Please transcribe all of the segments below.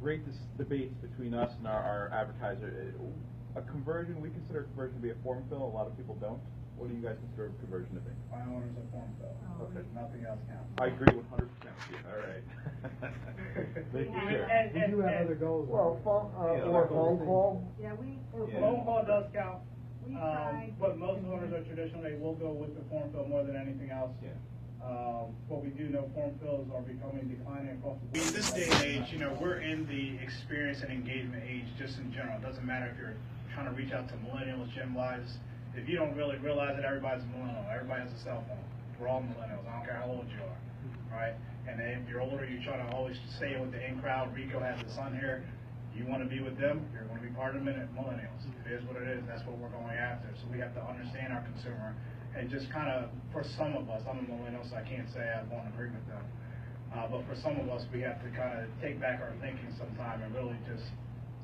great debates between us and our advertiser. A conversion, we consider conversion to be a form fill. A lot of people don't. What do you guys consider a conversion to be? My owner's a form fill. Okay. Nothing else counts. I agree 100% with you. All right. Making sure. We do have other goals. Well, or phone call. Yeah, Phone call does count. We tried. But most owners are traditional. They will go with the form fill more than anything else. Yeah. But we do know form fills are becoming declining across the board. In this day and age, we're in the experience and engagement age just in general. It doesn't matter if you're trying to reach out to millennials, Gen Ys. If you don't really realize that everybody's a millennial, everybody has a cell phone. We're all millennials. I don't care how old you are, right? And if you're older, you try to always stay with the in crowd. Rico has the son here. You want to be with them, you're going to be part of the millennials. It is what it is. That's what we're going after. So we have to understand our consumer. And just kind of, for some of us, I'm a millennial, so I can't say I won't agree with them. But for some of us, we have to kind of take back our thinking sometime and really just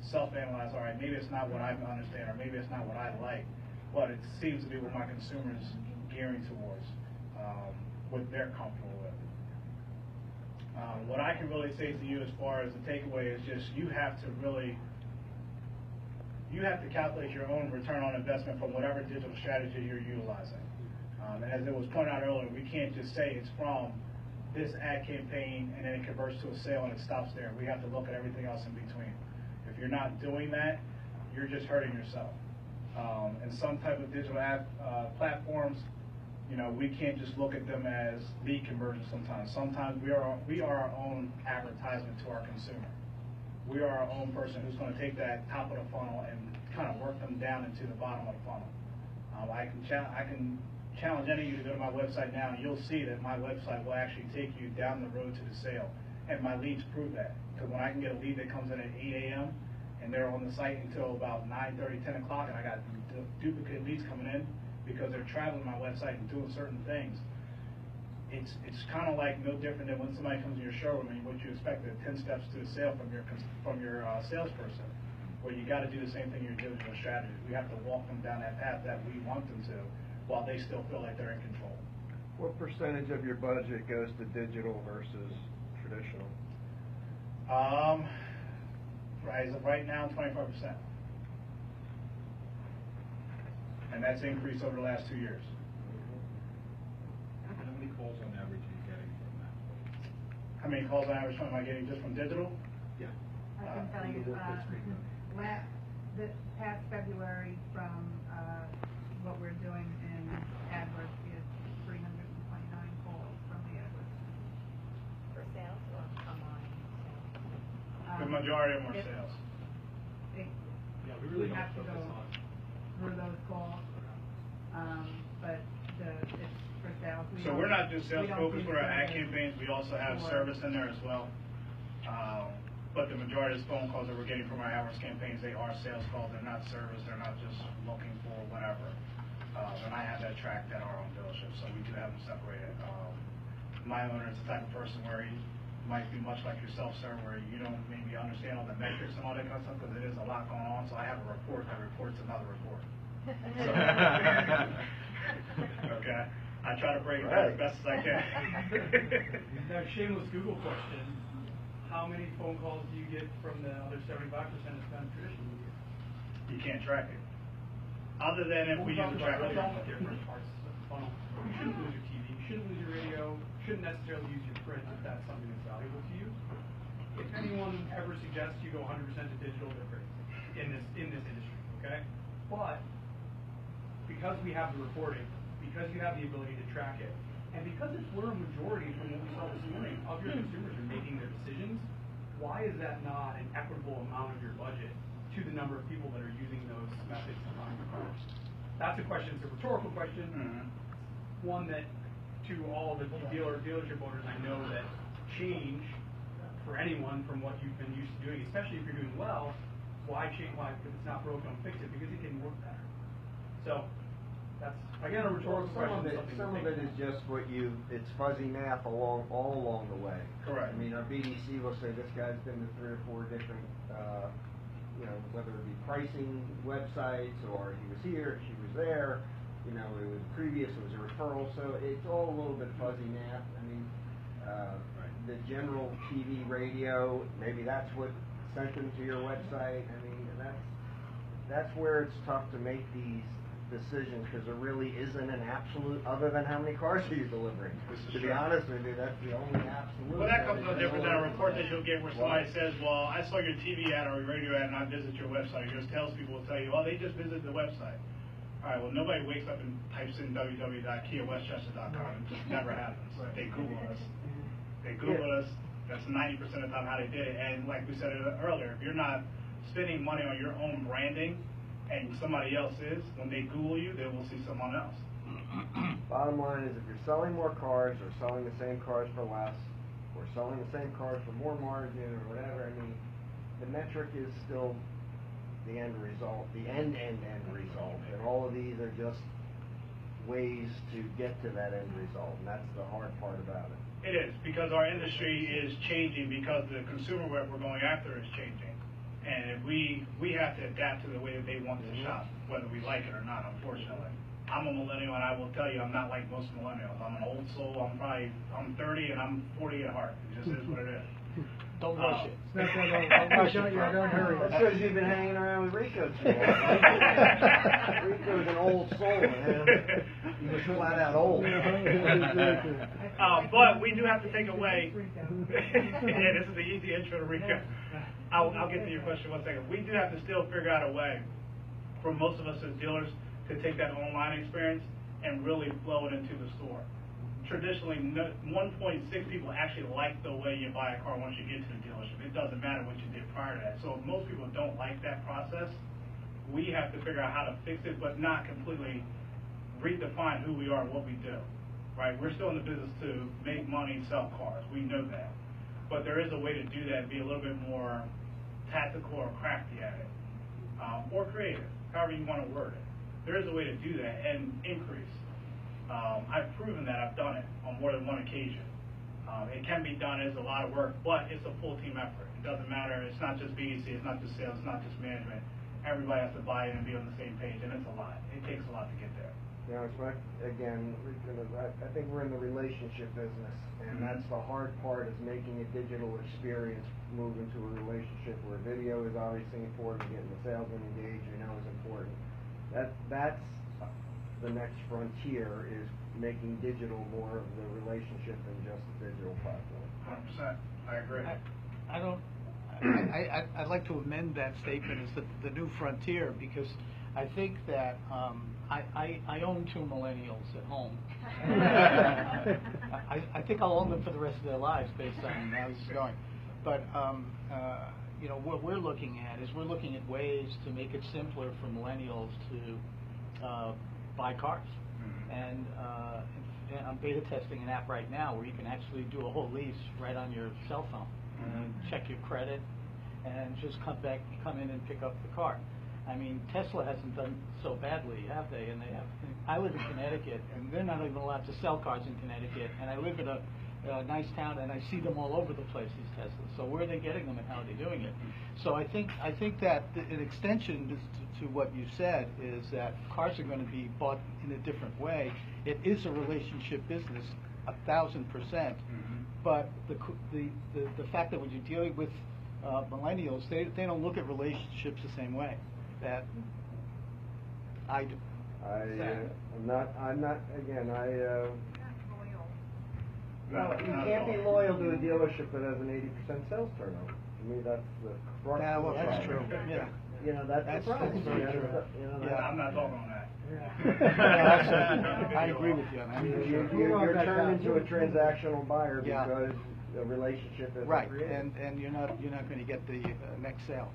self-analyze. All right, maybe it's not what I understand, or maybe it's not what I like, but it seems to be what my consumers gearing towards, what they're comfortable with. What I can really say to you as far as the takeaway is just you have to calculate your own return on investment from whatever digital strategy you're utilizing. And as it was pointed out earlier, we can't just say it's from this ad campaign and then it converts to a sale and it stops there. We have to look at everything else in between. If you're not doing that, you're just hurting yourself. And some type of digital ad platforms, we can't just look at them as lead conversion sometimes. Sometimes we are our own advertisement to our consumer. We are our own person who's going to take that top of the funnel and kind of work them down into the bottom of the funnel. I can challenge any of you to go to my website now, and you'll see that my website will actually take you down the road to the sale. And my leads prove that. Because when I can get a lead that comes in at 8 a.m. and they're on the site until about 9:30, 10 o'clock, and I got duplicate leads coming in because they're traveling my website and doing certain things. It's kind of like no different than when somebody comes to your showroom and what you expect, 10 steps to a sale from your salesperson. Well, you got to do the same thing in your digital strategy. We have to walk them down that path that we want them to, while they still feel like they're in control. What percentage of your budget goes to digital versus traditional? As of right now, 25%. And that's increased over the last 2 years. How many calls on average are you getting from that? How many calls on average am I getting just from digital? Yeah. I can tell you, this past February from what we're doing in AdWords, we had 329 calls from the AdWords. For sales or online? The majority of them are sales. Yeah, we really have to go through those calls, but it's for sales. So we're not just sales focused with our ad campaigns, we also have service in there as well. But the majority of the phone calls that we're getting from our AdWords campaigns, they are sales calls, they're not service, they're not just looking for whatever. And I have that tracked at our own dealership, so we do have them separated. My owner is the type of person where he might be much like yourself, sir, where you don't maybe understand all the metrics and all that kind of stuff, because it is a lot going on, so I have a report that reports another report. So, okay, I try to break it down as best as I can. Now, shameless Google question: how many phone calls do you get from the other 75% that's spent traditional media? You can't track it, other than if we use a tracker. Different parts of the funnel. You shouldn't lose your TV. You shouldn't lose your radio. You shouldn't necessarily use your print if that's something that's valuable to you. If anyone ever suggests you go 100% to digital, they're crazy in this industry. Okay, but because we have the reporting, because you have the ability to track it, and because it's where a majority from what we saw this morning of your consumers are making their decisions, why is that not an equitable amount of your budget to the number of people that are using those methods to find your cars? That's a question. It's a rhetorical question. One that, to all the dealership owners, I know that change for anyone from what you've been used to doing, especially if you're doing well, why change? Why, if it's not broke, don't fix it, because it can work better. So that's again a rhetorical question. Some of it is just it's fuzzy math all along the way. Correct. I mean, our BDC will say this guy's been to 3 or 4 different, whether it be pricing websites or he was here, she was there. It was previous, it was a referral, so it's all a little bit fuzzy math. I mean, the general TV, radio, maybe that's what sent them to your website. I mean, that's where it's tough to make these decisions, because there really isn't an absolute, other than how many cars are you delivering. To be honest with you, that's the only absolute. Well, that comes no different than a report that you'll get where somebody says, well, I saw your TV ad or your radio ad and I visit your website. Your salespeople will tell you, oh, they just visited the website. All right, well, nobody wakes up and types in www.kiawestchester.com. It just never happens. They Google us. They Google us. That's 90% of the time how they did it. And like we said earlier, if you're not spending money on your own branding and somebody else is, when they Google you, they will see someone else. Bottom line is, if you're selling more cars or selling the same cars for less or selling the same cars for more margin or whatever, I mean, the metric is still the end result, the end result. And all of these are just ways to get to that end result, and that's the hard part about it. It is, because our industry is changing, because the consumer web we're going after is changing. And if we have to adapt to the way that they want to shop, whether we like it or not, unfortunately. I'm a millennial, and I will tell you, I'm not like most millennials. I'm an old soul. I'm 30, and I'm 40 at heart. It just is what it is. Don't rush it. Don't rush it. Don't hurry. That's because you've been hanging around with Rico too long. Rico's an old soul, man. He was flat out old. But we do have to take away. Yeah, this is the easy intro to Rico. I'll get to your question in 1 second. We do have to still figure out a way for most of us as dealers to take that online experience and really flow it into the store. Traditionally, 1.6 people actually like the way you buy a car once you get to the dealership. It doesn't matter what you did prior to that. So if most people don't like that process, we have to figure out how to fix it, but not completely redefine who we are and what we do. Right? We're still in the business to make money and sell cars. We know that. But there is a way to do that and be a little bit more tactical or crafty at it, or creative, however you want to word it. There is a way to do that and increase. I've proven that. I've done it on more than one occasion. It can be done. It's a lot of work, but it's a full team effort. It doesn't matter. It's not just BDC. It's not just sales. It's not just management. Everybody has to buy in and be on the same page, and it's a lot. It takes a lot to get there. You know, it's like, again, I think we're in the relationship business, and that's the hard part, is making a digital experience move into a relationship where video is obviously important, getting the salesman engaged, you know, is important. That's the next frontier, is making digital more of the relationship than just a digital platform. 100%. I agree. I'd like to amend that statement as the new frontier, because I think that I own 2 millennials at home. I think I'll own them for the rest of their lives based on how this is going. But you know, what we're looking at is ways to make it simpler for millennials to buy cars. And I'm beta testing an app right now where you can actually do a whole lease right on your cell phone and check your credit and just come in and pick up the car. I mean, Tesla hasn't done so badly, have they? And they have. I live in Connecticut, and they're not even allowed to sell cars in Connecticut. And I live in a nice town, and I see them all over the place, these Teslas. So where are they getting them, and how are they doing it? So I think that an extension to what you said is that cars are going to be bought in a different way. It is a relationship business, 1,000%. But the fact that when you're dealing with millennials, they don't look at relationships the same way that I do. I'm not, again, No, you can't be loyal to a dealership that has an 80% sales turnover. To me, that's the crux of the problem. That's true. Yeah. You know, that's the problem. very true. You know, Yeah. I'm not talking on that. I agree with you on that. You're turned into a transactional buyer Yeah. because the relationship is Right, created. and you're not going to get the next sale.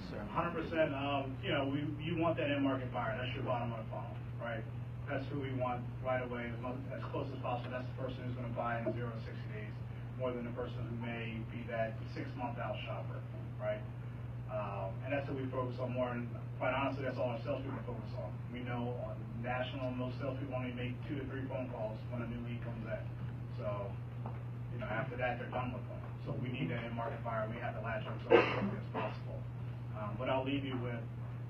100%. You know, you want that end market buyer. That's your bottom of the funnel, right? That's who we want right away, as close as possible. That's the person who's going to buy in 0 to 60 days, more than the person who may be that 6-month out shopper, right? And that's what we focus on more. And quite honestly, that's all our salespeople focus on. We know on national, most salespeople only make 2 to 3 phone calls when a new lead comes in. So, you know, after that, they're done with them. So we need that end market buyer. We have to latch on so as quickly as possible. But I'll leave you with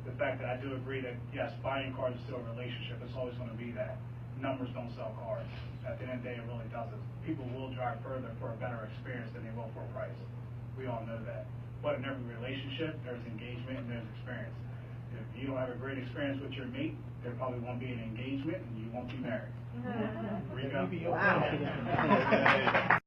the fact that I do agree that, yes, buying cars is still a relationship. It's always going to be that. Numbers don't sell cars. At the end of the day, it really doesn't. People will drive further for a better experience than they will for a price. We all know that. But in every relationship, there's engagement and there's experience. If you don't have a great experience with your mate, there probably won't be an engagement and you won't be married. Rico? Maybe you'll- Wow.